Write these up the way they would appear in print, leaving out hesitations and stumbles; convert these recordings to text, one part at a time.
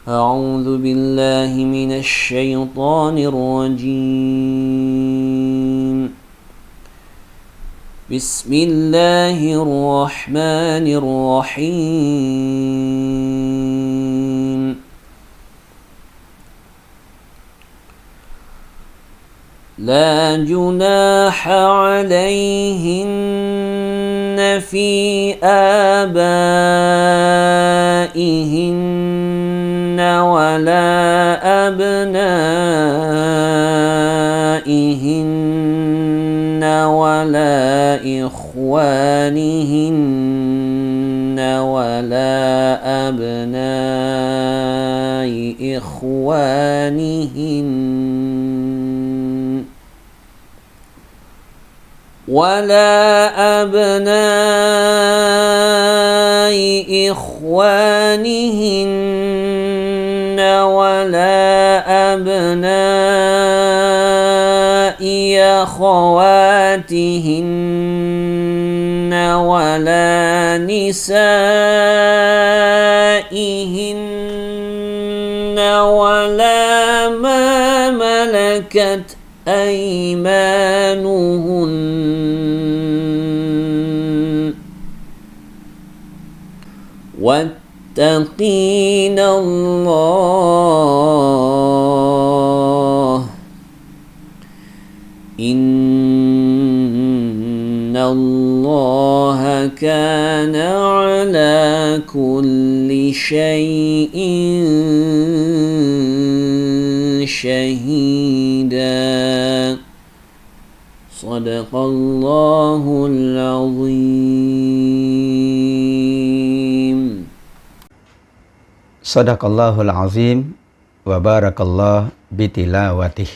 أعوذ بالله من الشيطان الرجيم. بسم الله الرحمن الرحيم. لا جناح عليهن في آبائهن ولا أبنائهن ولا إخوانهن ولا أبناء إخوانهن ولا أبناء إخوانهن ولا أبناء أخواتهن ولا نسائهن ولا ما ملكت أيمانهن واتقين الله إن الله كان على كل شيء شهيدا. صدق الله العظيم. Sadaqallahul azim wa barakallah bitilawatih.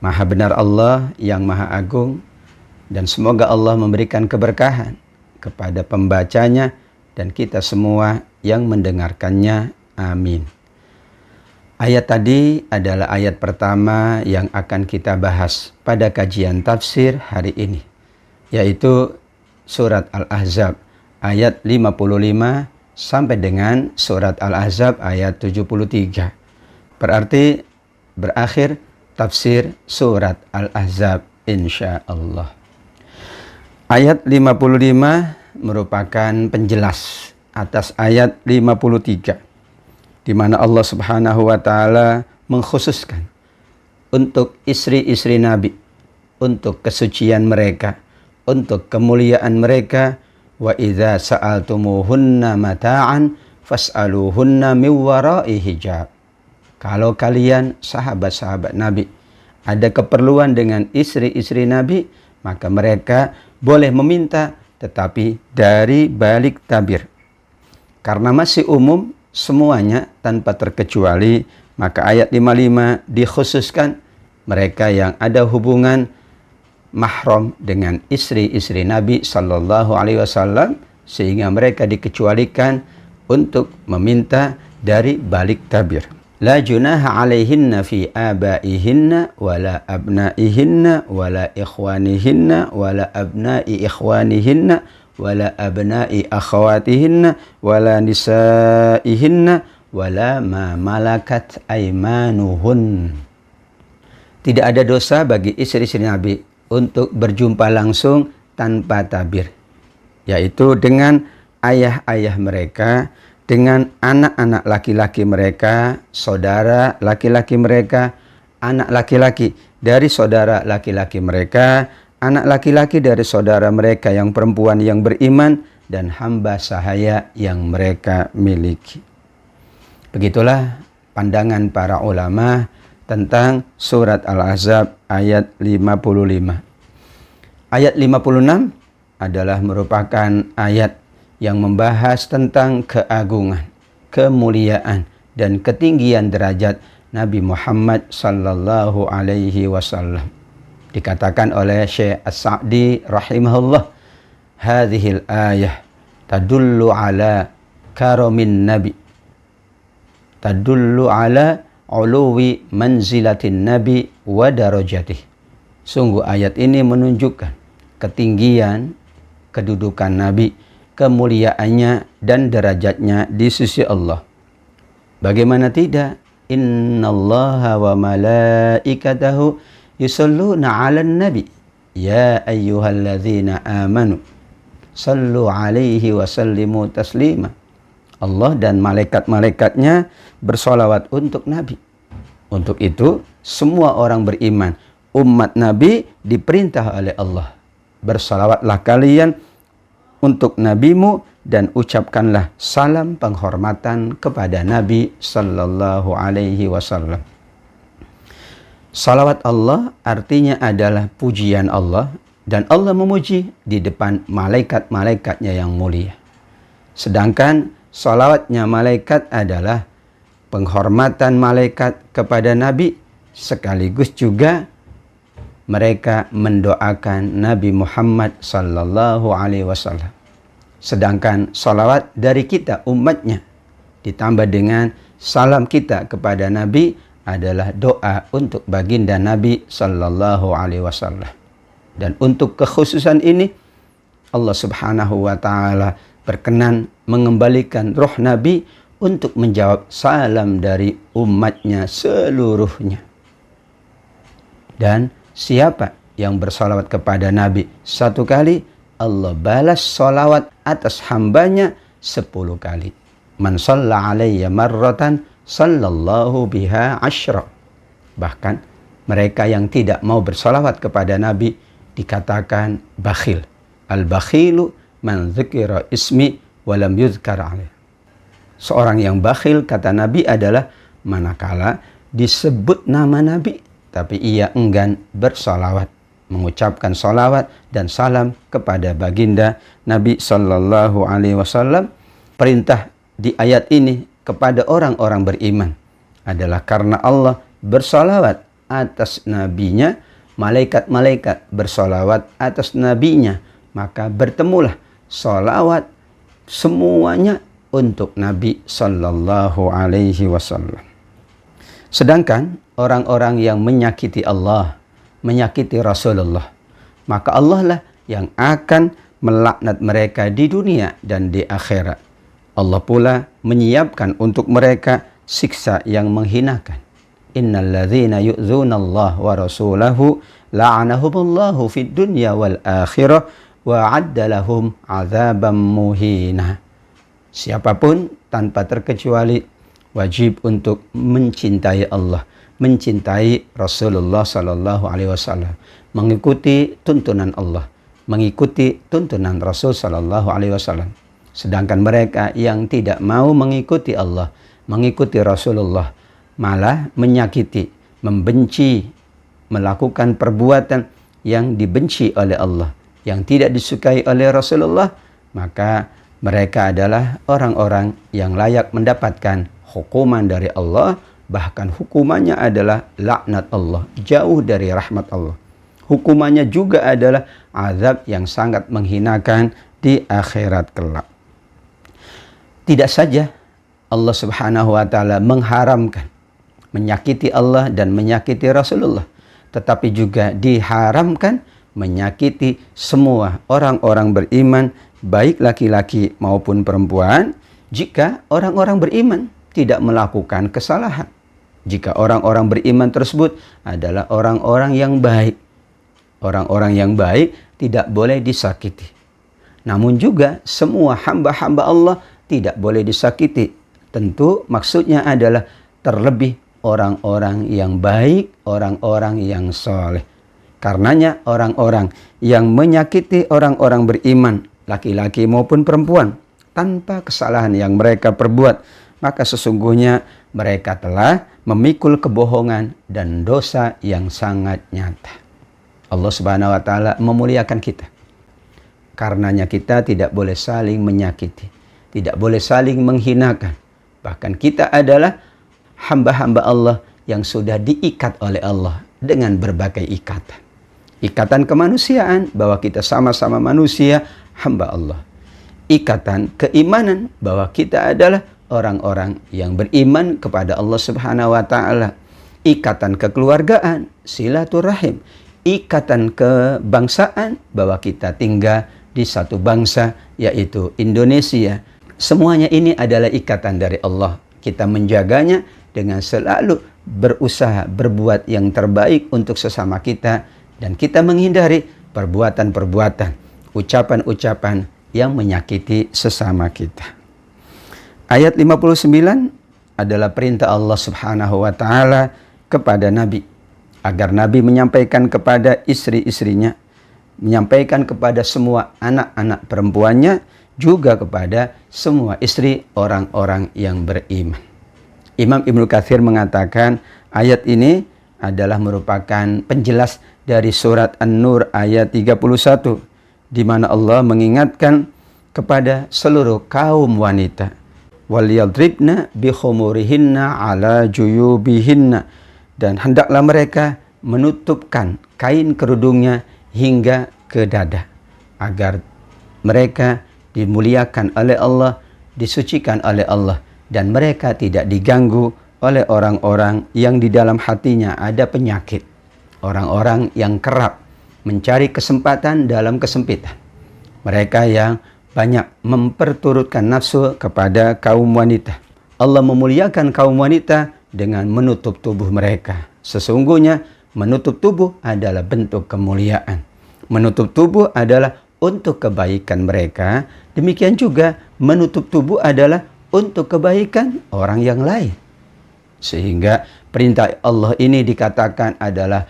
Maha benar Allah yang maha agung, dan semoga Allah memberikan keberkahan kepada pembacanya dan kita semua yang mendengarkannya. Amin. Ayat tadi adalah ayat pertama yang akan kita bahas pada kajian tafsir hari ini, yaitu surat Al-Ahzab ayat 55 sampai dengan surat Al-Ahzab ayat 73. Berarti berakhir tafsir surat Al-Ahzab insyaallah. Ayat 55 merupakan penjelas atas ayat 53, di mana Allah Subhanahu wa taala mengkhususkan untuk istri-istri Nabi, untuk kesucian mereka, untuk kemuliaan mereka. Wa idza sa'altumuhunna mata'an fas'aluhunna min wara'i hijab. Kalau kalian sahabat-sahabat Nabi ada keperluan dengan istri-istri Nabi, maka mereka boleh meminta, tetapi dari balik tabir. Karena masih umum semuanya tanpa terkecuali, maka ayat 55 dikhususkan mereka yang ada hubungan mahram dengan istri-istri Nabi sallallahu alaihi wasallam, sehingga mereka dikecualikan untuk meminta dari balik tabir. La junaha alaihinna fi abaihinna wala abnaihinna wala ikhwanihinna wala abnai ikhwanihinna wala abnai akhawatihinna wala nisaihinna wala ma malakat aimanuhun. Tidak ada dosa bagi istri-istri Nabi untuk berjumpa langsung tanpa tabir, yaitu dengan ayah-ayah mereka, dengan anak-anak laki-laki mereka, saudara laki-laki mereka, anak laki-laki dari saudara laki-laki mereka, anak laki-laki dari saudara mereka yang perempuan yang beriman, dan hamba sahaya yang mereka miliki. Begitulah pandangan para ulama tentang surat Al-Ahzab ayat 55. Ayat 56 adalah merupakan ayat yang membahas tentang keagungan, kemuliaan, dan ketinggian derajat Nabi Muhammad sallallahu alaihi wasallam. Dikatakan oleh Syekh As-Sa'di rahimahullah, hadhil ayah tadullu ala karamin nabi, tadullu ala uluwi manzilatin nabi wa darajatih. Sungguh ayat ini menunjukkan ketinggian kedudukan nabi, kemuliaannya dan derajatnya di sisi Allah. Bagaimana tidak? Innallaha wa malaikatahu yusalluna 'alan nabi. Ya ayyuhalladzina amanu sallu 'alaihi wa sallimu taslima. Allah dan malaikat-malaikatnya bersolawat untuk Nabi. Untuk itu, semua orang beriman, umat Nabi diperintah oleh Allah. Bersolawatlah kalian untuk nabimu dan ucapkanlah salam penghormatan kepada Nabi sallallahu alaihi wasallam. Salawat Allah artinya adalah pujian Allah, dan Allah memuji di depan malaikat-malaikatnya yang mulia. Sedangkan salawatnya malaikat adalah penghormatan malaikat kepada Nabi, sekaligus juga mereka mendoakan Nabi Muhammad sallallahu alaihi wasallam. Sedangkan salawat dari kita umatnya ditambah dengan salam kita kepada Nabi adalah doa untuk baginda Nabi sallallahu alaihi wasallam. Dan untuk kekhususan ini Allah Subhanahu wa taala berkenan mengembalikan roh Nabi untuk menjawab salam dari umatnya seluruhnya. Dan siapa yang bersalawat kepada Nabi satu kali, Allah balas salawat atas hambanya 10 kali. Man shalla alayya marratan sallallahu biha asyra. Bahkan mereka yang tidak mau bersalawat kepada Nabi dikatakan bakhil. Al-bakhilu man dzukira ismi walam yuzkar alaih. Seorang yang bakhil, kata Nabi, adalah manakala disebut nama Nabi tapi ia enggan bersalawat, mengucapkan salawat dan salam kepada baginda Nabi sallallahu alaihi wasallam. Perintah di ayat ini kepada orang-orang beriman adalah karena Allah bersalawat atas nabinya, malaikat-malaikat bersalawat atas nabinya, maka bertemulah salawat semuanya untuk Nabi sallallahu alaihi wasallam. Sedangkan orang-orang yang menyakiti Allah, menyakiti Rasulullah, maka Allah lah yang akan melaknat mereka di dunia dan di akhirat. Allah pula menyiapkan untuk mereka siksa yang menghinakan. Innal ladzina yu'dzuna Allah wa rasulahu la'anahumullahu fid dunya wal akhirah wa 'adda lahum 'adzaban muhina. Siapapun tanpa terkecuali wajib untuk mencintai Allah, mencintai Rasulullah sallallahu alaihi wasallam, mengikuti tuntunan Allah, mengikuti tuntunan Rasul sallallahu alaihi wasallam. Sedangkan mereka yang tidak mau mengikuti Allah, mengikuti Rasulullah, malah menyakiti, membenci, melakukan perbuatan yang dibenci oleh Allah, yang tidak disukai oleh Rasulullah, maka mereka adalah orang-orang yang layak mendapatkan hukuman dari Allah, bahkan hukumannya adalah laknat Allah, jauh dari rahmat Allah. Hukumannya juga adalah azab yang sangat menghinakan di akhirat kelak. Tidak saja Allah Subhanahu wa taala mengharamkan menyakiti Allah dan menyakiti Rasulullah, tetapi juga diharamkan menyakiti semua orang-orang beriman, baik laki-laki maupun perempuan, jika orang-orang beriman tidak melakukan kesalahan. Jika orang-orang beriman tersebut adalah orang-orang yang baik. Orang-orang yang baik tidak boleh disakiti. Namun juga semua hamba-hamba Allah tidak boleh disakiti. Tentu maksudnya adalah terlebih orang-orang yang baik, orang-orang yang soleh. Karenanya orang-orang yang menyakiti orang-orang beriman, laki-laki maupun perempuan, tanpa kesalahan yang mereka perbuat, maka sesungguhnya mereka telah memikul kebohongan dan dosa yang sangat nyata. Allah Subhanahu wa taala memuliakan kita. Karenanya kita tidak boleh saling menyakiti, tidak boleh saling menghinakan. Bahkan kita adalah hamba-hamba Allah yang sudah diikat oleh Allah dengan berbagai ikatan. Ikatan kemanusiaan bahwa kita sama-sama manusia, hamba Allah. Ikatan keimanan bahwa kita adalah orang-orang yang beriman kepada Allah Subhanahu wa taala. Ikatan kekeluargaan, silaturahim. Ikatan kebangsaan bahwa kita tinggal di satu bangsa yaitu Indonesia. Semuanya ini adalah ikatan dari Allah. Kita menjaganya dengan selalu berusaha berbuat yang terbaik untuk sesama kita, dan kita menghindari perbuatan-perbuatan, ucapan-ucapan yang menyakiti sesama kita. Ayat 59 adalah perintah Allah Subhanahu wa taala kepada Nabi agar Nabi menyampaikan kepada istri-istrinya, menyampaikan kepada semua anak-anak perempuannya, juga kepada semua istri orang-orang yang beriman. Imam Ibnu Katsir mengatakan ayat ini adalah merupakan penjelas dari surat An-Nur ayat 31, di mana Allah mengingatkan kepada seluruh kaum wanita, waliyadribna bikhumurihinna ala juyubihinna, dan hendaklah mereka menutupkan kain kerudungnya hingga ke dada, agar mereka dimuliakan oleh Allah, disucikan oleh Allah, dan mereka tidak diganggu oleh orang-orang yang di dalam hatinya ada penyakit, orang-orang yang kerap mencari kesempatan dalam kesempitan, mereka yang banyak memperturutkan nafsu kepada kaum wanita. Allah memuliakan kaum wanita dengan menutup tubuh mereka. Sesungguhnya menutup tubuh adalah bentuk kemuliaan. Menutup tubuh adalah untuk kebaikan mereka, demikian juga menutup tubuh adalah untuk kebaikan orang yang lain. Sehingga perintah Allah ini dikatakan adalah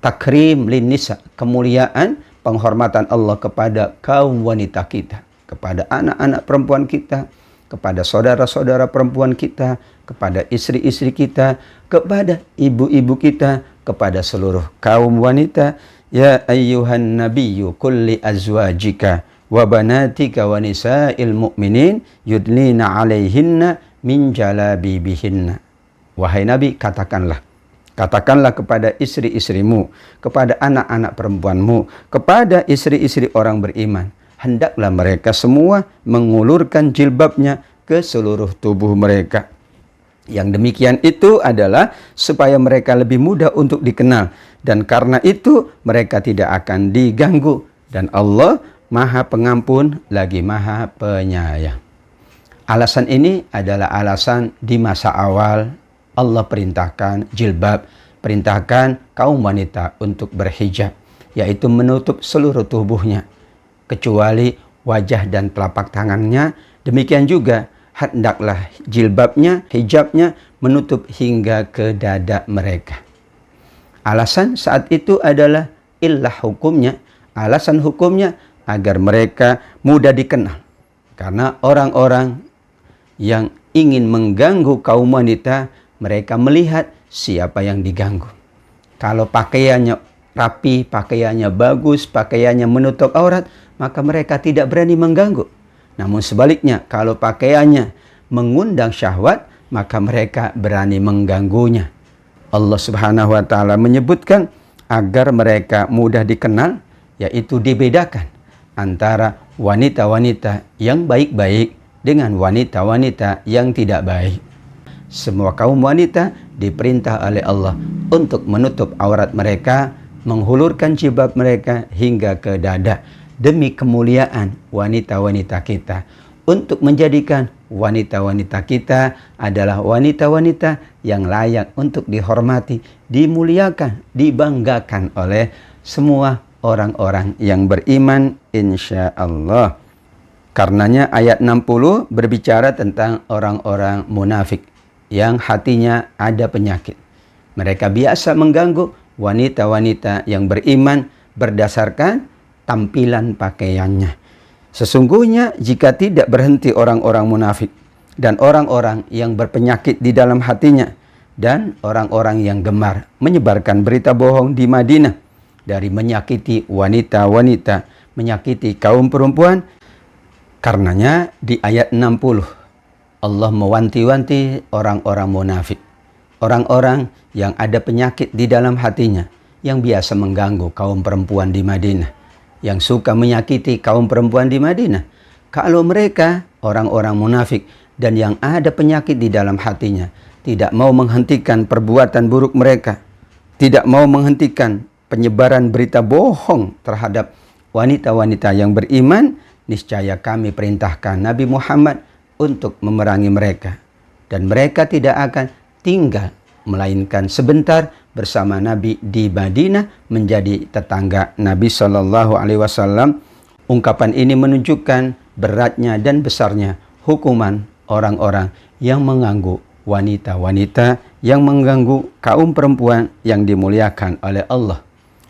takrim lin nisa, kemuliaan, penghormatan Allah kepada kaum wanita kita, kepada anak-anak perempuan kita, kepada saudara-saudara perempuan kita, kepada istri-istri kita, kepada ibu-ibu kita, kepada seluruh kaum wanita. Ya ayyuhan nabiyyu kulli azwajika wa banatika wa nisa'il mu'minin yudlina 'alaihinna min jalabibihinna. Wahai Nabi, katakanlah kepada istri-istrimu, kepada anak-anak perempuanmu, kepada istri-istri orang beriman, hendaklah mereka semua mengulurkan jilbabnya ke seluruh tubuh mereka. Yang demikian itu adalah supaya mereka lebih mudah untuk dikenal, dan karena itu mereka tidak akan diganggu, dan Allah Maha Pengampun lagi Maha Penyayang. Alasan ini adalah alasan di masa awal Allah perintahkan jilbab, perintahkan kaum wanita untuk berhijab, yaitu menutup seluruh tubuhnya kecuali wajah dan telapak tangannya. Demikian juga hendaklah jilbabnya, hijabnya menutup hingga ke dada mereka. Alasan saat itu adalah illah hukumnya, alasan hukumnya agar mereka mudah dikenal. Karena orang-orang yang ingin mengganggu kaum wanita, mereka melihat siapa yang diganggu. Kalau pakaiannya rapi, pakaiannya bagus, pakaiannya menutup aurat, maka mereka tidak berani mengganggu. Namun sebaliknya, kalau pakaiannya mengundang syahwat, maka mereka berani mengganggunya. Allah Subhanahu wa taala menyebutkan agar mereka mudah dikenal, yaitu dibedakan antara wanita-wanita yang baik-baik dengan wanita-wanita yang tidak baik. Semua kaum wanita diperintah oleh Allah untuk menutup aurat mereka, menghulurkan jilbab mereka hingga ke dada, demi kemuliaan wanita-wanita kita, untuk menjadikan wanita-wanita kita adalah wanita-wanita yang layak untuk dihormati, dimuliakan, dibanggakan oleh semua orang-orang yang beriman, insya Allah. Karenanya ayat 60 berbicara tentang orang-orang munafik yang hatinya ada penyakit. Mereka biasa mengganggu wanita-wanita yang beriman berdasarkan tampilan pakaiannya. Sesungguhnya jika tidak berhenti orang-orang munafik dan orang-orang yang berpenyakit di dalam hatinya dan orang-orang yang gemar menyebarkan berita bohong di Madinah dari menyakiti wanita-wanita, menyakiti kaum perempuan, karenanya di ayat 60 Allah mewanti-wanti orang-orang munafik, orang-orang yang ada penyakit di dalam hatinya, yang biasa mengganggu kaum perempuan di Madinah, yang suka menyakiti kaum perempuan di Madinah. Kalau mereka orang-orang munafik dan yang ada penyakit di dalam hatinya tidak mau menghentikan perbuatan buruk mereka, tidak mau menghentikan penyebaran berita bohong terhadap wanita-wanita yang beriman, niscaya kami perintahkan Nabi Muhammad untuk memerangi mereka dan mereka tidak akan tinggal melainkan sebentar bersama Nabi di Madinah menjadi tetangga Nabi Shallallahu Alaihi Wasallam. Ungkapan ini menunjukkan beratnya dan besarnya hukuman orang-orang yang mengganggu wanita-wanita, yang mengganggu kaum perempuan yang dimuliakan oleh Allah.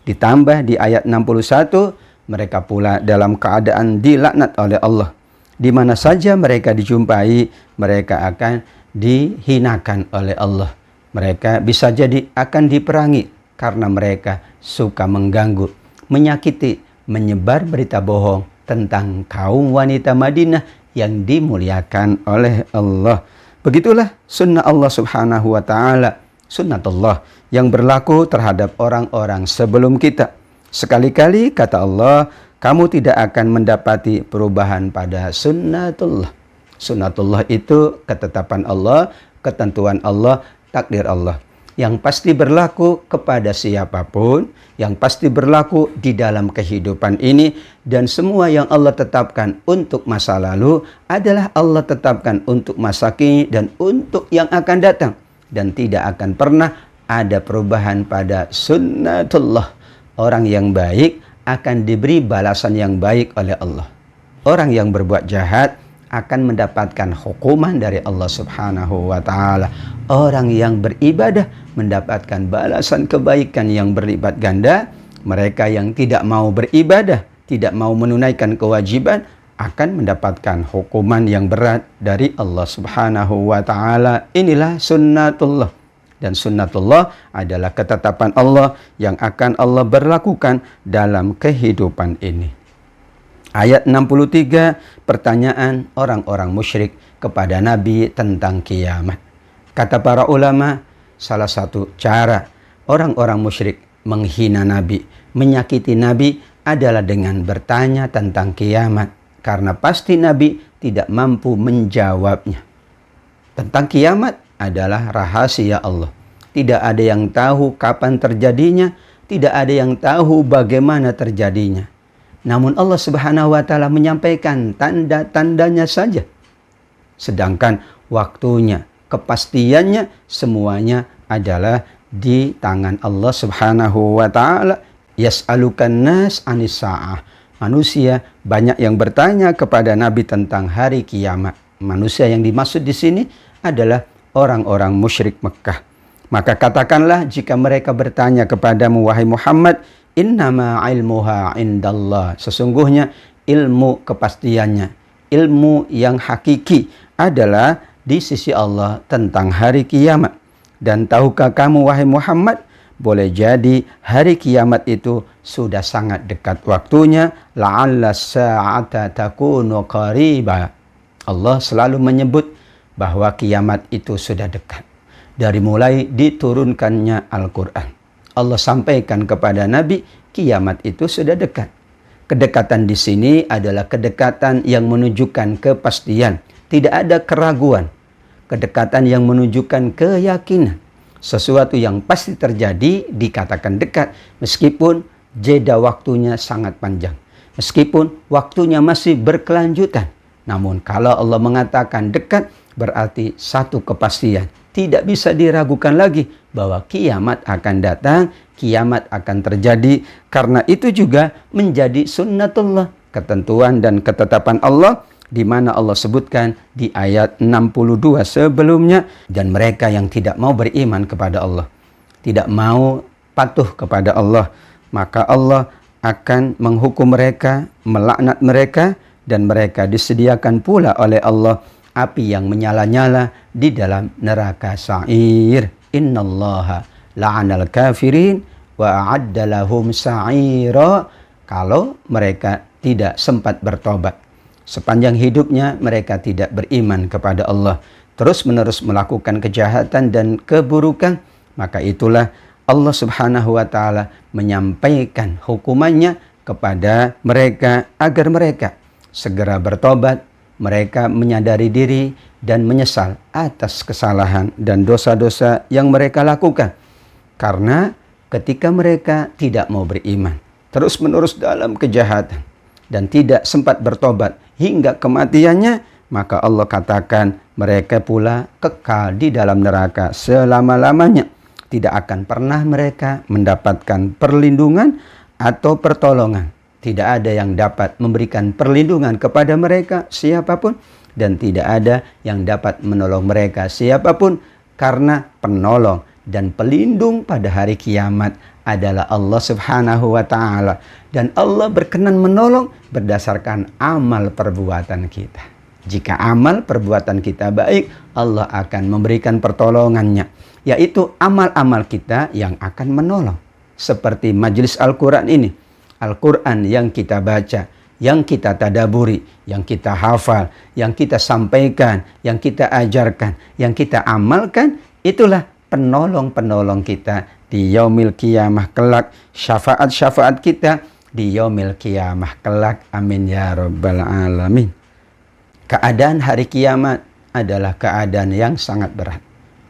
Ditambah di ayat 61, mereka pula dalam keadaan dilaknat oleh Allah. Di mana saja mereka dijumpai, mereka akan dihinakan oleh Allah. Mereka bisa jadi akan diperangi karena mereka suka mengganggu, menyakiti, menyebar berita bohong tentang kaum wanita Madinah yang dimuliakan oleh Allah. Begitulah sunnah Allah Subhanahu wa ta'ala, sunnatullah yang berlaku terhadap orang-orang sebelum kita. Sekali-kali kata Allah, kamu tidak akan mendapati perubahan pada sunnatullah. Sunnatullah itu ketetapan Allah, ketentuan Allah, takdir Allah yang pasti berlaku kepada siapapun, yang pasti berlaku di dalam kehidupan ini, dan semua yang Allah tetapkan untuk masa lalu adalah Allah tetapkan untuk masa kini dan untuk yang akan datang, dan tidak akan pernah ada perubahan pada sunnatullah. Orang yang baik akan diberi balasan yang baik oleh Allah. Orang yang berbuat jahat akan mendapatkan hukuman dari Allah Subhanahu wa ta'ala. Orang yang beribadah mendapatkan balasan kebaikan yang berlipat ganda. Mereka yang tidak mau beribadah, tidak mau menunaikan kewajiban, akan mendapatkan hukuman yang berat dari Allah Subhanahu wa ta'ala. Inilah sunnatullah. Dan sunnatullah adalah ketetapan Allah yang akan Allah berlakukan dalam kehidupan ini. Ayat 63, pertanyaan orang-orang musyrik kepada Nabi tentang kiamat. Kata para ulama, salah satu cara orang-orang musyrik menghina Nabi, menyakiti Nabi adalah dengan bertanya tentang kiamat. Karena pasti Nabi tidak mampu menjawabnya. Tentang kiamat adalah rahasia Allah. Tidak ada yang tahu kapan terjadinya, tidak ada yang tahu bagaimana terjadinya. Namun Allah Subhanahu wa ta'ala menyampaikan tanda-tandanya saja. Sedangkan waktunya, kepastiannya, semuanya adalah di tangan Allah Subhanahu wa ta'ala. Yas'alukan nas anis sa'ah. Manusia banyak yang bertanya kepada Nabi tentang hari kiamat. Manusia yang dimaksud di sini adalah orang-orang musyrik Mekah. Maka katakanlah jika mereka bertanya kepadamu, wahai Muhammad, innama ilmuha indallah. Sesungguhnya ilmu kepastiannya, ilmu yang hakiki adalah di sisi Allah tentang hari kiamat. Dan tahukah kamu wahai Muhammad, boleh jadi hari kiamat itu sudah sangat dekat waktunya. La'alla sa'ata takunu qariba. Allah selalu menyebut bahwa kiamat itu sudah dekat. Dari mulai diturunkannya Al-Quran, Allah sampaikan kepada Nabi, kiamat itu sudah dekat. Kedekatan di sini adalah kedekatan yang menunjukkan kepastian. Tidak ada keraguan. Kedekatan yang menunjukkan keyakinan. Sesuatu yang pasti terjadi dikatakan dekat, meskipun jeda waktunya sangat panjang. Meskipun waktunya masih berkelanjutan. Namun kalau Allah mengatakan dekat, berarti satu kepastian. Tidak bisa diragukan lagi bahwa kiamat akan datang, kiamat akan terjadi. Karena itu juga menjadi sunnatullah, ketentuan dan ketetapan Allah, di mana Allah sebutkan di ayat 62 sebelumnya. Dan mereka yang tidak mau beriman kepada Allah, tidak mau patuh kepada Allah, maka Allah akan menghukum mereka, melaknat mereka, dan mereka disediakan pula oleh Allah api yang menyala-nyala di dalam neraka sa'ir. Innallaha la'anal kafirin wa a'adda lahum sa'ira. Kalau mereka tidak sempat bertobat, sepanjang hidupnya mereka tidak beriman kepada Allah, terus-menerus melakukan kejahatan dan keburukan, maka itulah Allah Subhanahu wa ta'ala menyampaikan hukumannya kepada mereka agar mereka segera bertobat. Mereka menyadari diri dan menyesal atas kesalahan dan dosa-dosa yang mereka lakukan. Karena ketika mereka tidak mau beriman, terus-menerus dalam kejahatan, dan tidak sempat bertobat hingga kematiannya, maka Allah katakan mereka pula kekal di dalam neraka selama-lamanya. Tidak akan pernah mereka mendapatkan perlindungan atau pertolongan. Tidak ada yang dapat memberikan perlindungan kepada mereka siapapun, dan tidak ada yang dapat menolong mereka siapapun, karena penolong dan pelindung pada hari kiamat adalah Allah Subhanahu wa Ta'ala. Dan Allah berkenan menolong berdasarkan amal perbuatan kita. Jika amal perbuatan kita baik, Allah akan memberikan pertolongannya, yaitu amal-amal kita yang akan menolong. Seperti majelis Al-Quran ini, Al-Quran yang kita baca, yang kita tadaburi, yang kita hafal, yang kita sampaikan, yang kita ajarkan, yang kita amalkan, itulah penolong-penolong kita di yaumil qiyamah kelak, syafaat-syafaat kita di yaumil qiyamah kelak. Amin ya rabbal alamin. Keadaan hari kiamat adalah keadaan yang sangat berat,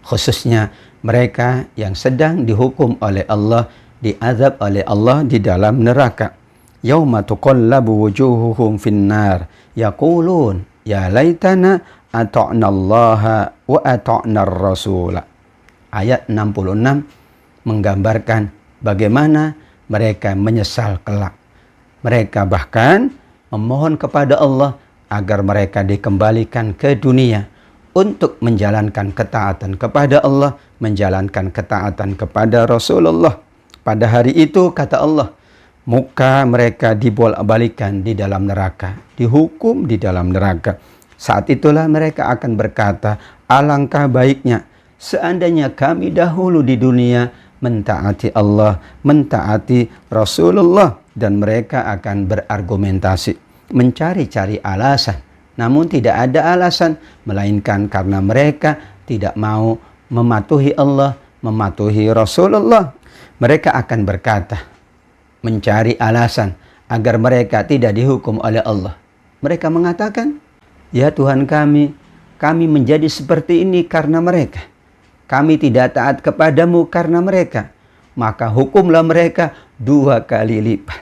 khususnya mereka yang sedang dihukum oleh Allah, diazab oleh Allah di dalam neraka. Yauma tuqallabu wujuhuhum finnar yaqulun ya laitana ata'na Allah wa ata'na ar-rasul. Ayat 66 menggambarkan bagaimana mereka menyesal kelak. Mereka bahkan memohon kepada Allah agar mereka dikembalikan ke dunia untuk menjalankan ketaatan kepada Allah, menjalankan ketaatan kepada Rasulullah. Pada hari itu, kata Allah, muka mereka dibolak-balikan di dalam neraka, dihukum di dalam neraka. Saat itulah mereka akan berkata, alangkah baiknya seandainya kami dahulu di dunia mentaati Allah, mentaati Rasulullah. Dan mereka akan berargumentasi, mencari-cari alasan. Namun tidak ada alasan, melainkan karena mereka tidak mau mematuhi Allah, mematuhi Rasulullah. Mereka akan berkata, mencari alasan agar mereka tidak dihukum oleh Allah. Mereka mengatakan, ya Tuhan kami menjadi seperti ini karena mereka. Kami tidak taat kepadamu karena mereka. Maka hukumlah mereka 2 kali lipat.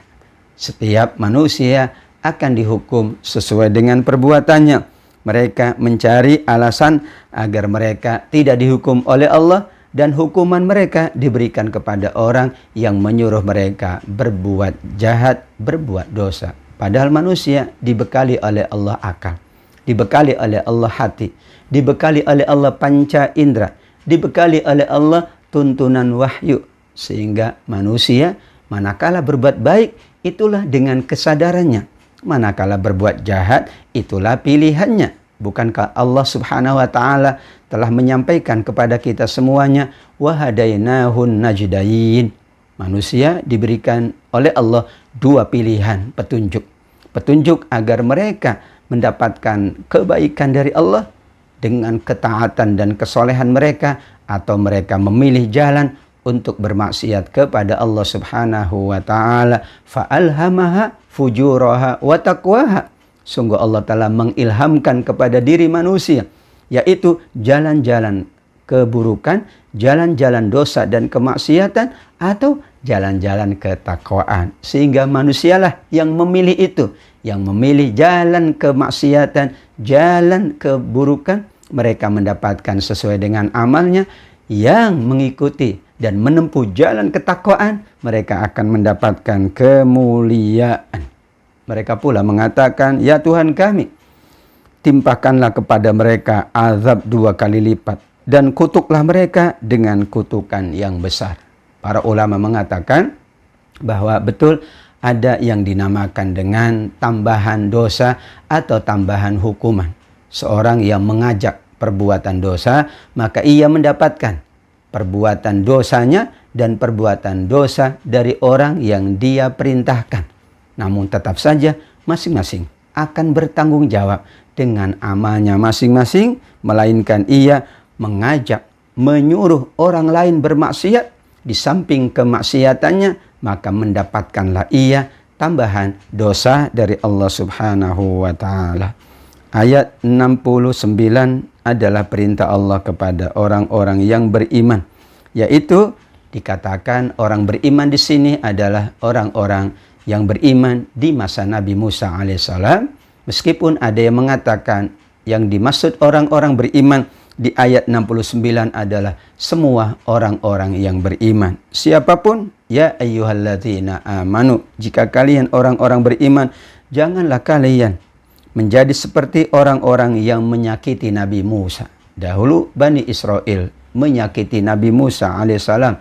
Setiap manusia akan dihukum sesuai dengan perbuatannya. Mereka mencari alasan agar mereka tidak dihukum oleh Allah, dan hukuman mereka diberikan kepada orang yang menyuruh mereka berbuat jahat, berbuat dosa. Padahal manusia dibekali oleh Allah akal, dibekali oleh Allah hati, dibekali oleh Allah panca indera, dibekali oleh Allah tuntunan wahyu. Sehingga manusia manakala berbuat baik, itulah dengan kesadarannya. Manakala berbuat jahat, itulah pilihannya. Bukankah Allah Subhanahu wa Ta'ala telah menyampaikan kepada kita semuanya, wa hadainahun najdain. Manusia diberikan oleh Allah 2 pilihan petunjuk. Petunjuk agar mereka mendapatkan kebaikan dari Allah dengan ketaatan dan kesolehan mereka, atau mereka memilih jalan untuk bermaksiat kepada Allah Subhanahu wa Ta'ala. Fa'alhamaha fujuraha wa taqwaha. Sungguh Allah telah mengilhamkan kepada diri manusia, yaitu jalan-jalan keburukan, jalan-jalan dosa dan kemaksiatan, atau jalan-jalan ketakwaan. Sehingga manusialah yang memilih itu, yang memilih jalan kemaksiatan, jalan keburukan. Mereka mendapatkan sesuai dengan amalnya. Yang mengikuti dan menempuh jalan ketakwaan, mereka akan mendapatkan kemuliaan. Mereka pula mengatakan, ya Tuhan kami, timpakanlah kepada mereka azab 2 kali lipat, dan kutuklah mereka dengan kutukan yang besar. Para ulama mengatakan bahwa betul ada yang dinamakan dengan tambahan dosa atau tambahan hukuman. Seorang yang mengajak perbuatan dosa, maka ia mendapatkan perbuatan dosanya dan perbuatan dosa dari orang yang dia perintahkan. Namun tetap saja masing-masing akan bertanggung jawab dengan amalnya masing-masing, melainkan ia mengajak, menyuruh orang lain bermaksiat, di samping kemaksiatannya, maka mendapatkanlah ia tambahan dosa dari Allah Subhanahu wa Ta'ala. Ayat 69 adalah perintah Allah kepada orang-orang yang beriman, yaitu dikatakan orang beriman di sini adalah orang-orang yang beriman di masa Nabi Musa alaihissalam. Meskipun ada yang mengatakan Yang dimaksud orang-orang beriman di ayat 69 adalah semua orang-orang yang beriman. Siapapun, ya ayyuhalladzina amanu, jika kalian orang-orang beriman, janganlah kalian menjadi seperti orang-orang yang menyakiti Nabi Musa. Dahulu Bani Israel menyakiti Nabi Musa alaihissalam,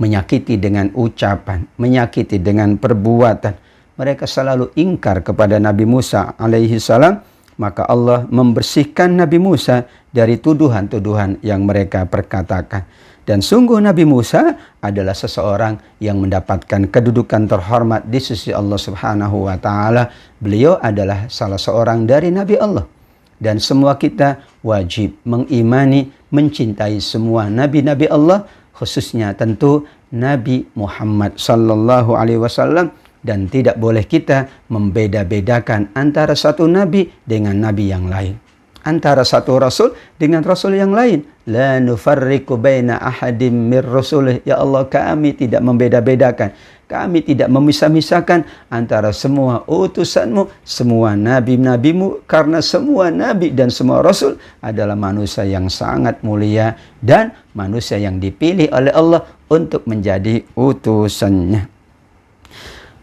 menyakiti dengan ucapan, menyakiti dengan perbuatan. Mereka selalu ingkar kepada Nabi Musa alaihissalam. Maka Allah membersihkan Nabi Musa dari tuduhan-tuduhan yang mereka perkatakan. Dan sungguh Nabi Musa adalah seseorang yang mendapatkan kedudukan terhormat di sisi Allah Subhanahu wa Ta'ala. Beliau adalah salah seorang dari Nabi Allah. Dan semua kita wajib mengimani, mencintai semua Nabi-Nabi Allah, khususnya tentu Nabi Muhammad sallallahu alaihi wasallam. Dan tidak boleh kita membeda-bedakan antara satu nabi dengan nabi yang lain, antara satu rasul dengan rasul yang lain. La nufarriqu baina ahadim mir rasulih. Ya Allah, kami tidak membeda-bedakan, kami tidak memisah-misahkan antara semua utusanmu, semua nabi-nabimu, karena semua nabi dan semua rasul adalah manusia yang sangat mulia dan manusia yang dipilih oleh Allah untuk menjadi utusannya.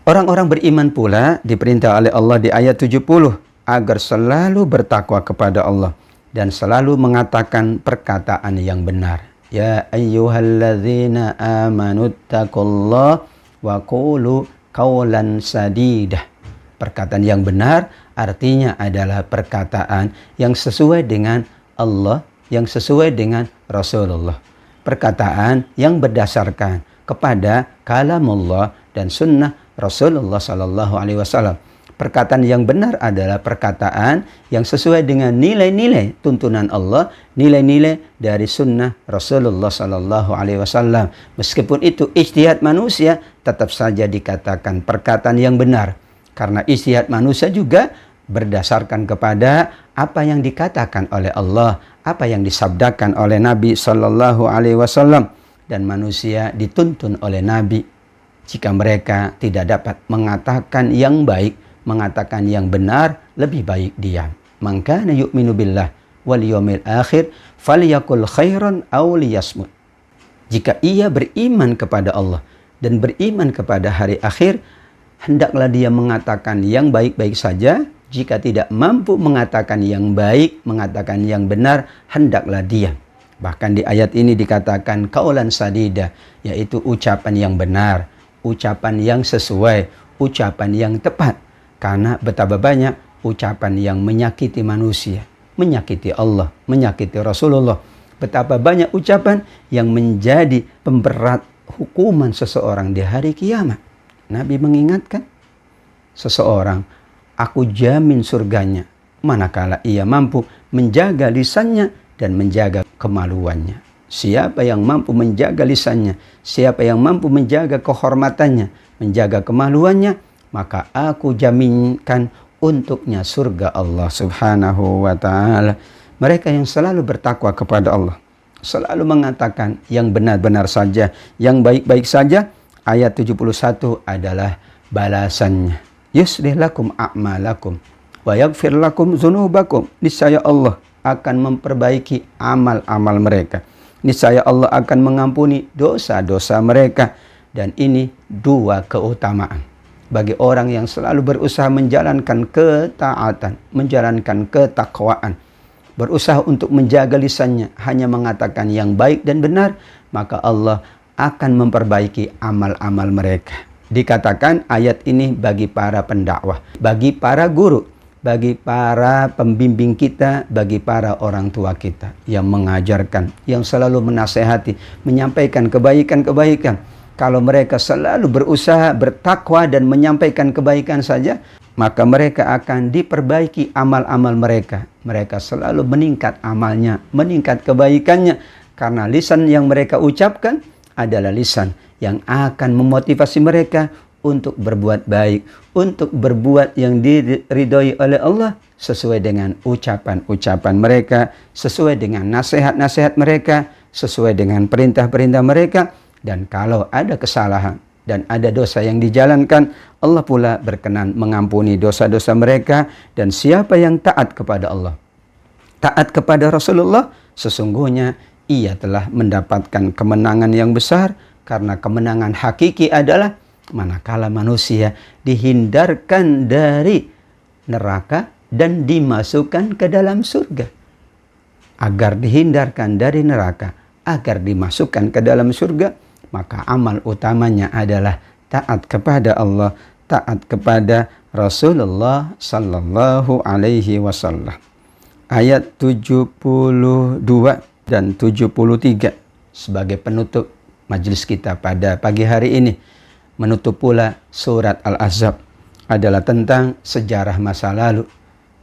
Orang-orang beriman pula diperintah oleh Allah di ayat 70 agar selalu bertakwa kepada Allah dan selalu mengatakan perkataan yang benar. Ya ayyuhalladzina amanu taqullaha wa qulu qawlan sadidah. Perkataan yang benar artinya adalah perkataan yang sesuai dengan Allah, yang sesuai dengan Rasulullah. Perkataan yang berdasarkan kepada kalamullah dan sunnah Rasulullah sallallahu alaihi wasallam. Perkataan yang benar adalah perkataan yang sesuai dengan nilai-nilai tuntunan Allah, nilai-nilai dari sunnah Rasulullah sallallahu alaihi wasallam. Meskipun itu ijtihad manusia, tetap saja dikatakan perkataan yang benar. Karena ijtihad manusia juga berdasarkan kepada apa yang dikatakan oleh Allah, apa yang disabdakan oleh Nabi sallallahu alaihi wasallam, dan manusia dituntun oleh Nabi. Jika mereka tidak dapat mengatakan yang baik, mengatakan yang benar, lebih baik diam. Man kana yu'minu billah wal yawmil akhir falyakul khairan aw liyasmut. Jika ia beriman kepada Allah dan beriman kepada hari akhir, hendaklah dia mengatakan yang baik-baik saja. Jika tidak mampu mengatakan yang baik, mengatakan yang benar, hendaklah diam. Bahkan di ayat ini dikatakan qaulan sadida, yaitu ucapan yang benar, ucapan yang sesuai, ucapan yang tepat. Karena betapa banyak ucapan yang menyakiti manusia, menyakiti Allah, menyakiti Rasulullah. Betapa banyak ucapan yang menjadi pemberat hukuman seseorang di hari kiamat. Nabi mengingatkan, seseorang aku jamin surganya manakala ia mampu menjaga lisannya dan menjaga kemaluannya. Siapa yang mampu menjaga lisannya, siapa yang mampu menjaga kehormatannya, menjaga kemaluannya, maka aku jaminkan untuknya surga Allah Subhanahu wa Ta'ala. Mereka yang selalu bertakwa kepada Allah, selalu mengatakan yang benar-benar saja, yang baik-baik saja. Ayat 71 adalah balasannya. Yuslih lakum a'malakum wa yaghfir lakum dzunubakum. Niscaya Allah akan memperbaiki amal-amal mereka. Niscaya Allah akan mengampuni dosa-dosa mereka. Dan ini dua keutamaan bagi orang yang selalu berusaha menjalankan ketaatan, menjalankan ketakwaan, berusaha untuk menjaga lisannya, hanya mengatakan yang baik dan benar, maka Allah akan memperbaiki amal-amal mereka. Dikatakan ayat ini bagi para pendakwah, bagi para guru, bagi para pembimbing kita, bagi para orang tua kita yang mengajarkan, yang selalu menasehati, menyampaikan kebaikan-kebaikan. Kalau mereka selalu berusaha bertakwa dan menyampaikan kebaikan saja, maka mereka akan diperbaiki amal-amal mereka. Mereka selalu meningkat amalnya, meningkat kebaikannya, karena lisan yang mereka ucapkan adalah lisan yang akan memotivasi mereka untuk berbuat baik, untuk berbuat yang diridhoi oleh Allah, sesuai dengan ucapan-ucapan mereka, sesuai dengan nasihat-nasihat mereka, sesuai dengan perintah-perintah mereka. Dan kalau ada kesalahan dan ada dosa yang dijalankan, Allah pula berkenan mengampuni dosa-dosa mereka. Dan siapa yang taat kepada Allah, taat kepada Rasulullah, sesungguhnya ia telah mendapatkan kemenangan yang besar, karena kemenangan hakiki adalah manakala manusia dihindarkan dari neraka dan dimasukkan ke dalam surga. Agar dihindarkan dari neraka, agar dimasukkan ke dalam surga, maka amal utamanya adalah taat kepada Allah, taat kepada Rasulullah sallallahu alaihi wasallam. Ayat 72 dan 73 sebagai penutup majelis kita pada pagi hari ini. Menutup pula surat Al-Ahzab adalah tentang sejarah masa lalu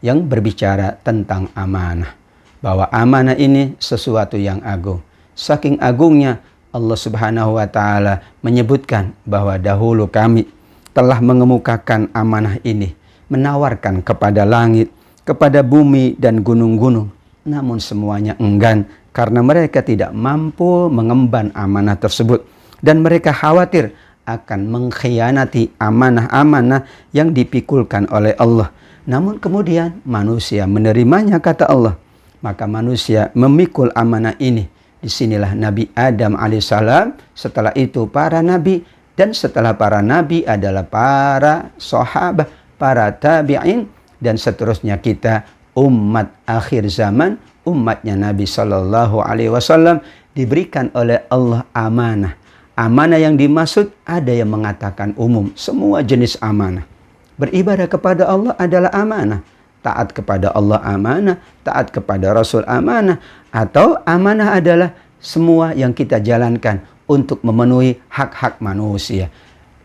yang berbicara tentang amanah. Bahwa amanah ini sesuatu yang agung. Saking agungnya Allah Subhanahu wa Ta'ala menyebutkan bahwa dahulu kami telah mengemukakan amanah ini, menawarkan kepada langit, kepada bumi dan gunung-gunung. Namun semuanya enggan karena mereka tidak mampu mengemban amanah tersebut. Dan mereka khawatir akan mengkhianati amanah-amanah yang dipikulkan oleh Allah. Namun kemudian manusia menerimanya, kata Allah. Maka manusia memikul amanah ini. Disinilah Nabi Adam alaihissalam, setelah itu para nabi, dan setelah para nabi adalah para sahabat, para tabi'in, dan seterusnya kita umat akhir zaman, umatnya Nabi Sallallahu Alaihi Wasallam, diberikan oleh Allah amanah. Amanah yang dimaksud ada yang mengatakan umum, semua jenis amanah. Beribadah kepada Allah adalah amanah. Taat kepada Allah amanah, taat kepada Rasul amanah, atau amanah adalah semua yang kita jalankan untuk memenuhi hak-hak manusia.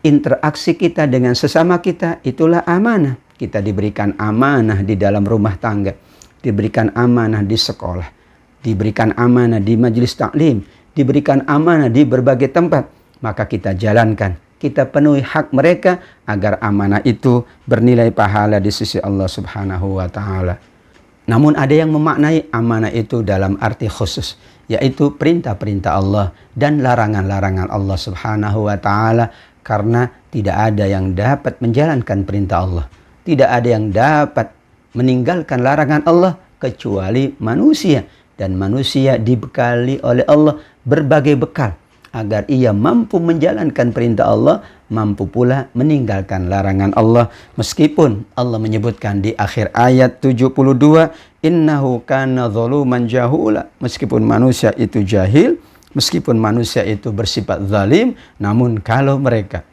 Interaksi kita dengan sesama kita itulah amanah. Kita diberikan amanah di dalam rumah tangga, diberikan amanah di sekolah, diberikan amanah di majelis taklim, diberikan amanah di berbagai tempat. Maka kita jalankan, kita penuhi hak mereka agar amanah itu bernilai pahala di sisi Allah Subhanahu wa Ta'ala. Namun ada yang memaknai amanah itu dalam arti khusus, yaitu perintah-perintah Allah dan larangan-larangan Allah Subhanahu wa Ta'ala, karena tidak ada yang dapat menjalankan perintah Allah, tidak ada yang dapat meninggalkan larangan Allah kecuali manusia. Dan manusia dibekali oleh Allah berbagai bekal agar ia mampu menjalankan perintah Allah, mampu pula meninggalkan larangan Allah. Meskipun Allah menyebutkan di akhir ayat 72, innahu kana zaluman jahula. Meskipun manusia itu jahil, meskipun manusia itu bersifat zalim, namun kalau mereka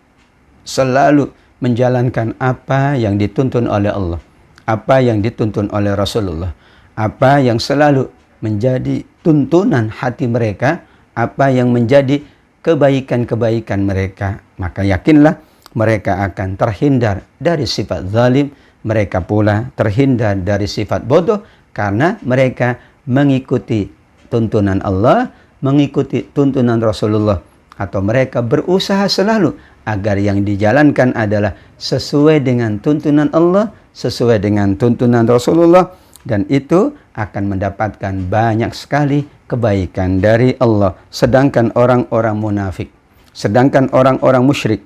selalu menjalankan apa yang dituntun oleh Allah, apa yang dituntun oleh Rasulullah, apa yang selalu menjadi tuntunan hati mereka, apa yang menjadi kebaikan-kebaikan mereka, maka yakinlah mereka akan terhindar dari sifat zalim. Mereka pula terhindar dari sifat bodoh karena mereka mengikuti tuntunan Allah, mengikuti tuntunan Rasulullah, atau mereka berusaha selalu agar yang dijalankan adalah sesuai dengan tuntunan Allah, sesuai dengan tuntunan Rasulullah, dan itu akan mendapatkan banyak sekali kebaikan dari Allah. Sedangkan orang-orang munafik, sedangkan orang-orang musyrik,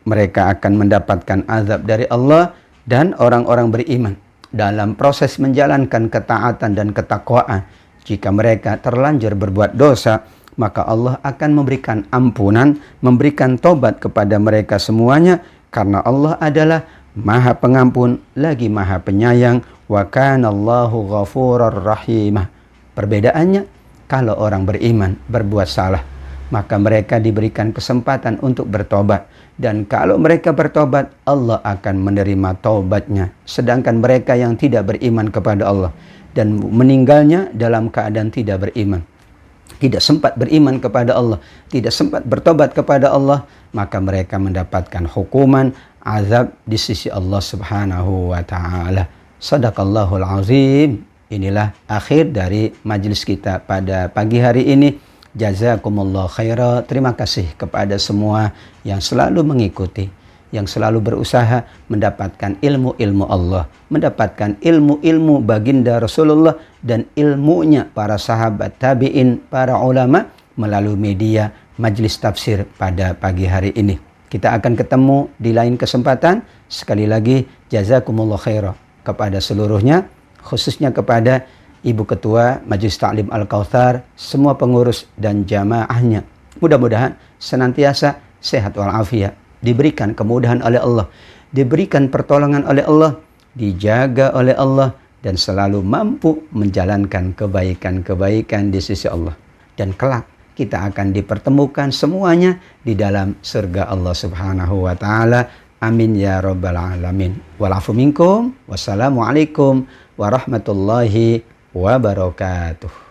mereka akan mendapatkan azab dari Allah. Dan orang-orang beriman dalam proses menjalankan ketaatan dan ketakwaan, jika mereka terlanjur berbuat dosa, maka Allah akan memberikan ampunan, memberikan tobat kepada mereka semuanya, karena Allah adalah Maha Pengampun lagi Maha Penyayang. Wa kanallahu ghafurur rahimah. Perbedaannya, kalau orang beriman berbuat salah, maka mereka diberikan kesempatan untuk bertobat. Dan kalau mereka bertobat, Allah akan menerima taubatnya. Sedangkan mereka yang tidak beriman kepada Allah dan meninggalnya dalam keadaan tidak beriman, tidak sempat beriman kepada Allah, tidak sempat bertobat kepada Allah, maka mereka mendapatkan hukuman, azab di sisi Allah Subhanahu wa Ta'ala. Sadaqallahul azim. Inilah akhir dari majelis kita pada pagi hari ini. Jazakumullah khaira. Terima kasih kepada semua yang selalu mengikuti, yang selalu berusaha mendapatkan ilmu-ilmu Allah, mendapatkan ilmu-ilmu baginda Rasulullah dan ilmunya para sahabat tabi'in, para ulama, melalui media majelis tafsir pada pagi hari ini. Kita akan ketemu di lain kesempatan. Sekali lagi jazakumullah khaira kepada seluruhnya, khususnya kepada Ibu Ketua Majelis Ta'lim Al-Kautsar, semua pengurus dan jamaahnya. Mudah-mudahan senantiasa sehat walafiat, diberikan kemudahan oleh Allah, diberikan pertolongan oleh Allah, dijaga oleh Allah, dan selalu mampu menjalankan kebaikan-kebaikan di sisi Allah. Dan kelak kita akan dipertemukan semuanya di dalam surga Allah Subhanahu wa Ta'ala. Amin ya rabbal alamin. Walafu minkum. Wassalamualaikum warahmatullahi wabarakatuh.